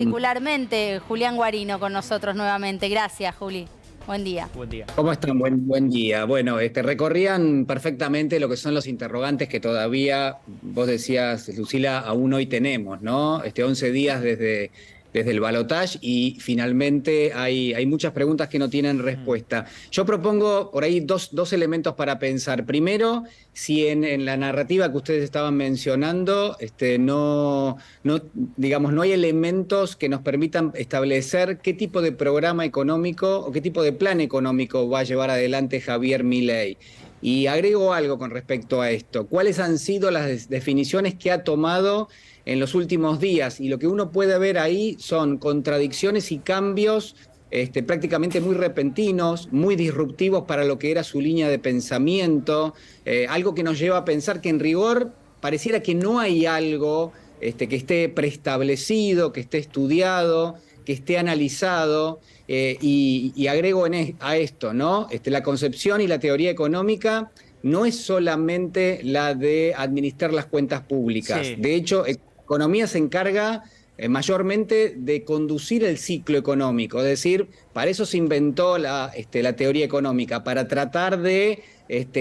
Particularmente Julián Guarino con nosotros nuevamente. Gracias, Juli. Buen día. Buen día. ¿Cómo están? Buen día. Bueno, recorrían perfectamente lo que son los interrogantes que todavía, vos decías, Lucila, aún hoy tenemos, ¿no? 11 días desde el balotaje y finalmente hay muchas preguntas que no tienen respuesta. Yo propongo por ahí dos elementos para pensar. Primero, si en la narrativa que ustedes estaban mencionando digamos, no hay elementos que nos permitan establecer qué tipo de programa económico o qué tipo de plan económico va a llevar adelante Javier Milei. Y agrego algo con respecto a esto. ¿Cuáles han sido las definiciones que ha tomado en los últimos días? Y lo que uno puede ver ahí son contradicciones y cambios prácticamente muy repentinos, muy disruptivos para lo que era su línea de pensamiento, algo que nos lleva a pensar que en rigor pareciera que no hay algo que esté preestablecido, que esté estudiado, que esté analizado, y agrego a esto, ¿no? La concepción y la teoría económica no es solamente la de administrar las cuentas públicas. Sí. De hecho, economía se encarga mayormente de conducir el ciclo económico, es decir, para eso se inventó la teoría económica, para tratar de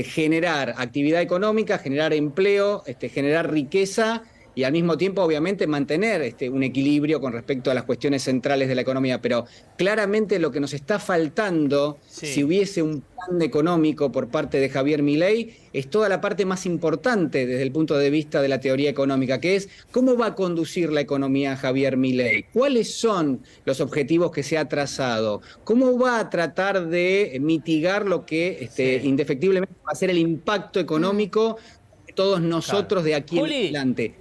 generar actividad económica, generar empleo, generar riqueza y al mismo tiempo, obviamente, mantener un equilibrio con respecto a las cuestiones centrales de la economía. Pero claramente lo que nos está faltando, si hubiese un plan económico por parte de Javier Milei, es toda la parte más importante desde el punto de vista de la teoría económica, que es cómo va a conducir la economía Javier Milei, cuáles son los objetivos que se ha trazado, cómo va a tratar de mitigar lo que indefectiblemente va a ser el impacto económico de todos nosotros de aquí en adelante.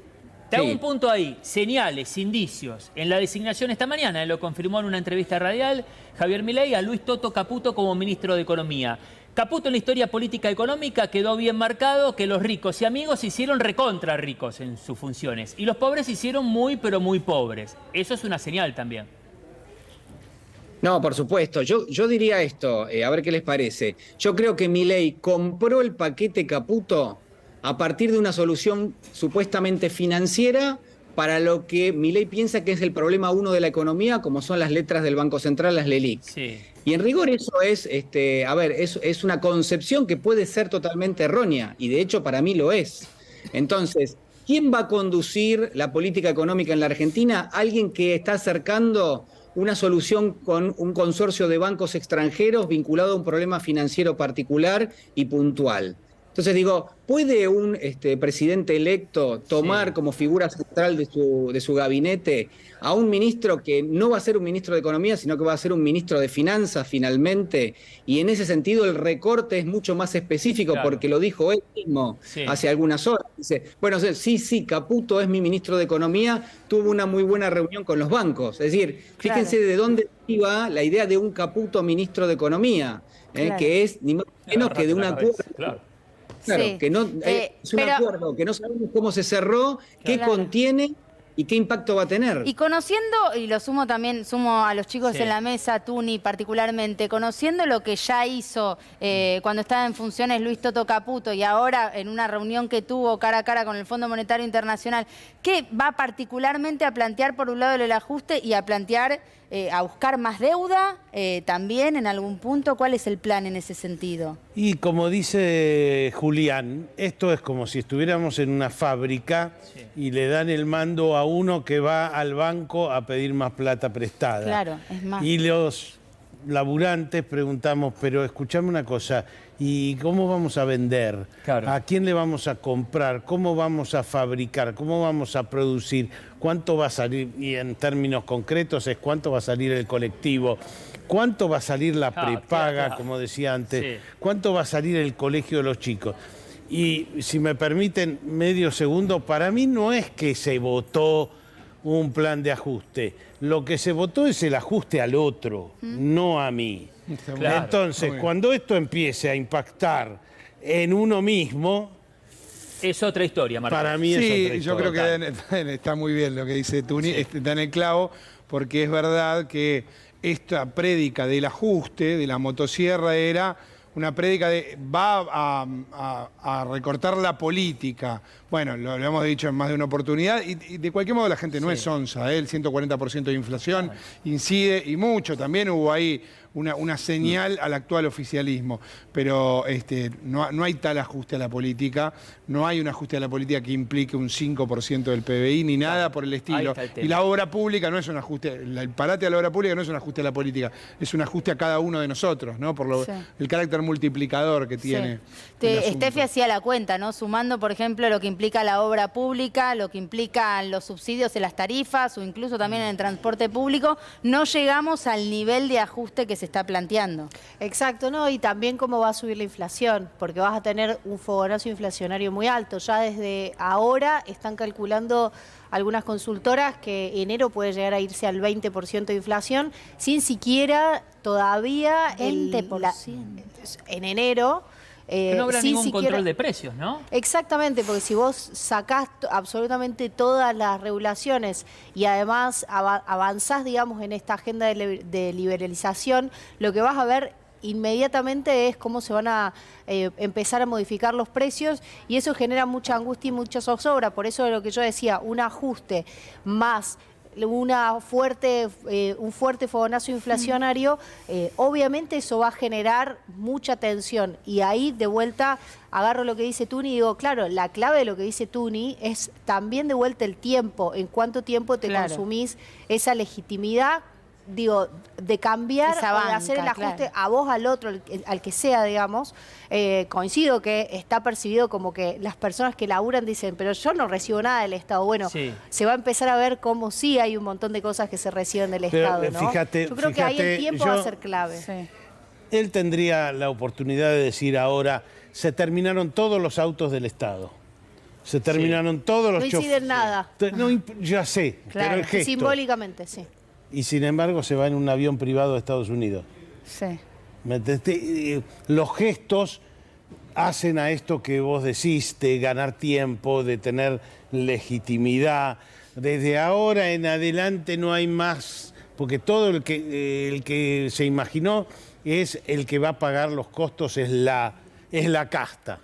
Te hago un punto ahí, señales, indicios. En la designación esta mañana, lo confirmó en una entrevista radial Javier Milei a Luis Toto Caputo como ministro de Economía. Caputo en la historia política económica quedó bien marcado que los ricos y amigos se hicieron recontra ricos en sus funciones y los pobres se hicieron muy pero muy pobres. Eso es una señal también. No, por supuesto. Yo diría esto, a ver qué les parece. Yo creo que Milei compró el paquete Caputo a partir de una solución supuestamente financiera para lo que Milei piensa que es el problema uno de la economía, como son las letras del Banco Central, las LELIQ. Sí. Y en rigor eso es una concepción que puede ser totalmente errónea, y de hecho para mí lo es. Entonces, ¿quién va a conducir la política económica en la Argentina? Alguien que está acercando una solución con un consorcio de bancos extranjeros vinculado a un problema financiero particular y puntual. Entonces digo, ¿puede un presidente electo tomar como figura central de su gabinete a un ministro que no va a ser un ministro de Economía, sino que va a ser un ministro de Finanzas finalmente? Y en ese sentido el recorte es mucho más específico, porque lo dijo él mismo hace algunas horas. Dice, bueno, sí, Caputo es mi ministro de Economía, tuvo una muy buena reunión con los bancos. Es decir, fíjense de dónde iba la idea de un Caputo ministro de Economía, que es ni más ni menos que de un acuerdo. Claro, que no, es un acuerdo que no sabemos cómo se cerró, qué contiene y qué impacto va a tener. Y conociendo, y lo sumo a los chicos en la mesa, Tuni particularmente, conociendo lo que ya hizo cuando estaba en funciones Luis Toto Caputo y ahora en una reunión que tuvo cara a cara con el Fondo Monetario Internacional, ¿qué va particularmente a plantear por un lado el ajuste y a plantear, a buscar más deuda también en algún punto? ¿Cuál es el plan en ese sentido? Y como dice Julián, esto es como si estuviéramos en una fábrica y le dan el mando a uno que va al banco a pedir más plata prestada. Claro, es más. Y los laburantes preguntamos, pero escuchame una cosa, ¿y cómo vamos a vender? Claro. ¿A quién le vamos a comprar? ¿Cómo vamos a fabricar? ¿Cómo vamos a producir? ¿Cuánto va a salir? Y en términos concretos es cuánto va a salir el colectivo. ¿Cuánto va a salir la prepaga, como decía antes? ¿Cuánto va a salir el colegio de los chicos? Y si me permiten medio segundo, para mí no es que se votó un plan de ajuste. Lo que se votó es el ajuste al otro, no a mí. Claro. Entonces, cuando esto empiece a impactar en uno mismo... Es otra historia, Marcos. Para mí es otra historia. Yo creo que está muy bien lo que dice Tuni, está en el clavo, porque es verdad que esta prédica del ajuste, de la motosierra, era una prédica de va a recortar la política. Bueno, lo hemos dicho en más de una oportunidad y de cualquier modo la gente no es onza, ¿eh? El 140% de inflación incide y mucho. También hubo ahí una señal al actual oficialismo, pero no hay tal ajuste a la política, no hay un ajuste a la política que implique un 5% del PBI ni nada por el estilo. Y la obra pública no es un ajuste, el parate a la obra pública no es un ajuste a la política, es un ajuste a cada uno de nosotros, ¿no? Por el carácter multiplicador que tiene. Steffi hacía la cuenta, ¿no? Sumando, por ejemplo, lo que implica la obra pública, lo que implican los subsidios en las tarifas o incluso también en el transporte público, no llegamos al nivel de ajuste que se está planteando. Exacto, ¿no? Y también cómo va a subir la inflación, porque vas a tener un fogonazo inflacionario muy alto. Ya desde ahora están calculando algunas consultoras que enero puede llegar a irse al 20% de inflación, sin siquiera todavía 20%. En enero. Que no habrá ningún control de precios, ¿no? Exactamente, porque si vos sacás absolutamente todas las regulaciones y además avanzás, digamos, en esta agenda de liberalización, lo que vas a ver inmediatamente es cómo se van a empezar a modificar los precios y eso genera mucha angustia y mucha zozobra. Por eso lo que yo decía, un ajuste más un fuerte fogonazo inflacionario, obviamente eso va a generar mucha tensión. Y ahí, de vuelta, agarro lo que dice Tuni y digo, claro, la clave de lo que dice Tuni es también de vuelta el tiempo. En cuánto tiempo te consumís esa legitimidad, digo, de cambiar o de hacer el ajuste a vos, al otro, al que sea, digamos. Coincido que está percibido como que las personas que laburan dicen, pero yo no recibo nada del Estado. Bueno, se va a empezar a ver cómo sí hay un montón de cosas que se reciben del Estado, ¿no? Fíjate, yo creo que ahí el tiempo va a ser clave. Él tendría la oportunidad de decir ahora, se terminaron todos los autos del Estado. Se terminaron todos los choferes. No inciden nada. No, ya sé, pero el gesto. Simbólicamente, sí. Y sin embargo se va en un avión privado de Estados Unidos. Sí. Los gestos hacen a esto que vos decís, de ganar tiempo, de tener legitimidad. Desde ahora en adelante no hay más, porque todo el que se imaginó es el que va a pagar los costos, es la casta.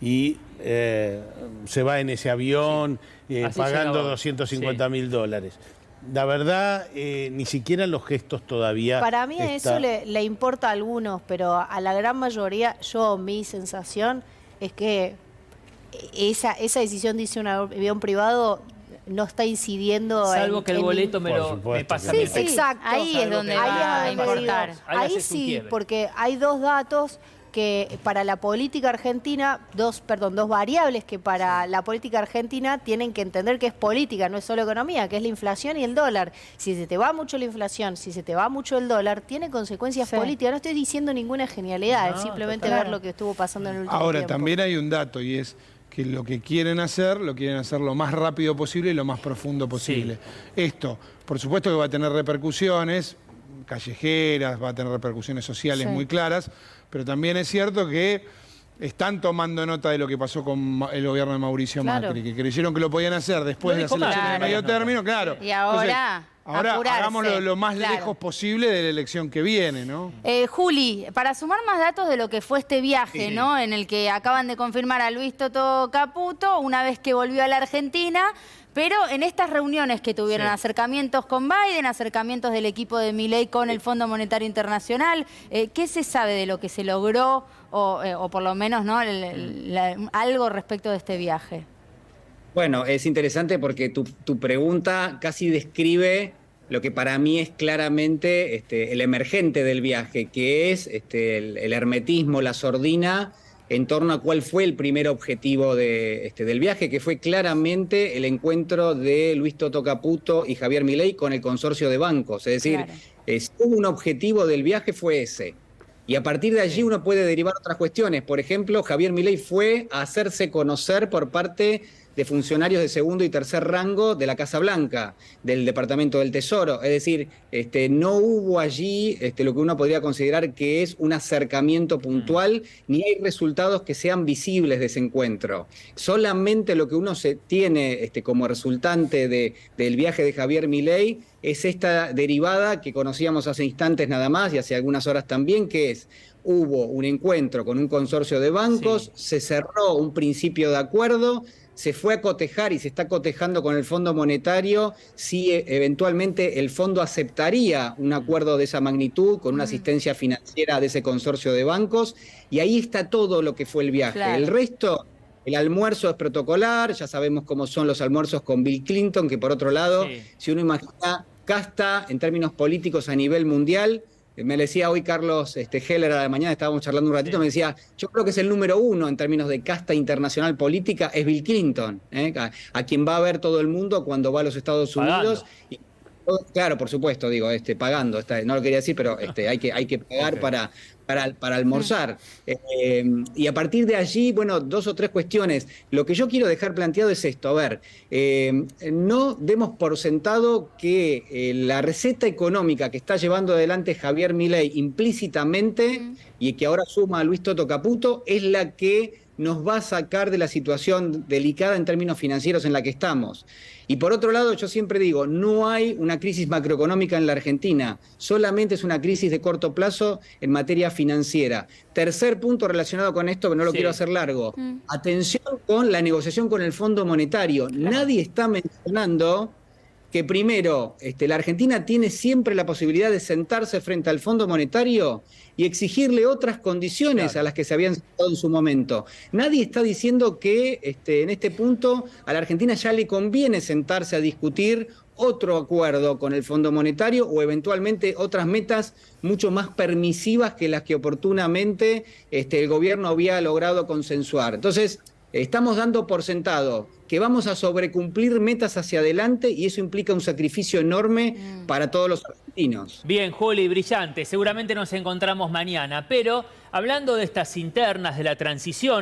Y se va en ese avión pagando $250.000. La verdad, ni siquiera los gestos todavía... Para mí eso le importa a algunos, pero a la gran mayoría, mi sensación es que esa decisión de irse a un avión privado no está incidiendo... Salvo que el boleto me pasa a mí. Sí, exacto. Ahí es donde va a importar. Ahí sí, porque hay dos datos que para la política argentina, dos variables que para la política argentina tienen que entender que es política, no es solo economía, que es la inflación y el dólar. Si se te va mucho la inflación, si se te va mucho el dólar, tiene consecuencias políticas. No estoy diciendo ninguna genialidad, es simplemente ver lo que estuvo pasando en el último tiempo. Ahora, también hay un dato y es que lo que quieren hacer lo más rápido posible y lo más profundo posible. Esto, por supuesto que va a tener repercusiones callejeras, va a tener repercusiones sociales muy claras, pero también es cierto que están tomando nota de lo que pasó con el gobierno de Mauricio Macri, que creyeron que lo podían hacer después de las elecciones de medio término, Y ahora... Ahora hagámoslo lo más lejos posible de la elección que viene, ¿no? Juli, para sumar más datos de lo que fue este viaje, ¿no? En el que acaban de confirmar a Luis Toto Caputo una vez que volvió a la Argentina, pero en estas reuniones que tuvieron acercamientos con Biden, acercamientos del equipo de Milei con el Fondo Monetario Internacional, ¿qué se sabe de lo que se logró o por lo menos ¿no? algo respecto de este viaje? Bueno, es interesante porque tu pregunta casi describe lo que para mí es claramente el emergente del viaje, que es el hermetismo, la sordina, en torno a cuál fue el primer objetivo del viaje, que fue claramente el encuentro de Luis Toto Caputo y Javier Milei con el consorcio de bancos. Es decir, un objetivo del viaje fue ese. Y a partir de allí uno puede derivar otras cuestiones. Por ejemplo, Javier Milei fue a hacerse conocer por parte de funcionarios de segundo y tercer rango de la Casa Blanca, del Departamento del Tesoro. Es decir, no hubo allí lo que uno podría considerar que es un acercamiento puntual, ni hay resultados que sean visibles de ese encuentro. Solamente lo que uno se tiene como resultante del viaje de Javier Milei es esta derivada que conocíamos hace instantes nada más y hace algunas horas también, que es: hubo un encuentro con un consorcio de bancos, se cerró un principio de acuerdo, se fue a cotejar y se está cotejando con el Fondo Monetario si eventualmente el fondo aceptaría un acuerdo de esa magnitud con una asistencia financiera de ese consorcio de bancos, y ahí está todo lo que fue el viaje. Claro. El resto, el almuerzo es protocolar, ya sabemos cómo son los almuerzos con Bill Clinton, que por otro lado, si uno imagina casta en términos políticos a nivel mundial. Me decía hoy Carlos Heller a la mañana, estábamos charlando un ratito, me decía, yo creo que es el número 1 en términos de casta internacional política, es Bill Clinton, a quien va a ver todo el mundo cuando va a los Estados Unidos. Y, claro, por supuesto, digo, pagando, no lo quería decir, pero hay que pagar para almorzar. Y a partir de allí, bueno, 2 o 3 cuestiones. Lo que yo quiero dejar planteado es esto: a ver, no demos por sentado que la receta económica que está llevando adelante Javier Milei implícitamente, y que ahora suma a Luis Toto Caputo, es la que nos va a sacar de la situación delicada en términos financieros en la que estamos. Y por otro lado, yo siempre digo, no hay una crisis macroeconómica en la Argentina, solamente es una crisis de corto plazo en materia financiera. Tercer punto relacionado con esto, que no lo quiero hacer largo. Atención con la negociación con el Fondo Monetario. Nadie está mencionando que primero, la Argentina tiene siempre la posibilidad de sentarse frente al Fondo Monetario y exigirle otras condiciones a las que se habían sentado en su momento. Nadie está diciendo que en este punto a la Argentina ya le conviene sentarse a discutir otro acuerdo con el Fondo Monetario o eventualmente otras metas mucho más permisivas que las que oportunamente el gobierno había logrado consensuar. Entonces, estamos dando por sentado que vamos a sobrecumplir metas hacia adelante, y eso implica un sacrificio enorme para todos los argentinos. Bien, Juli, brillante. Seguramente nos encontramos mañana. Pero hablando de estas internas, de la transición,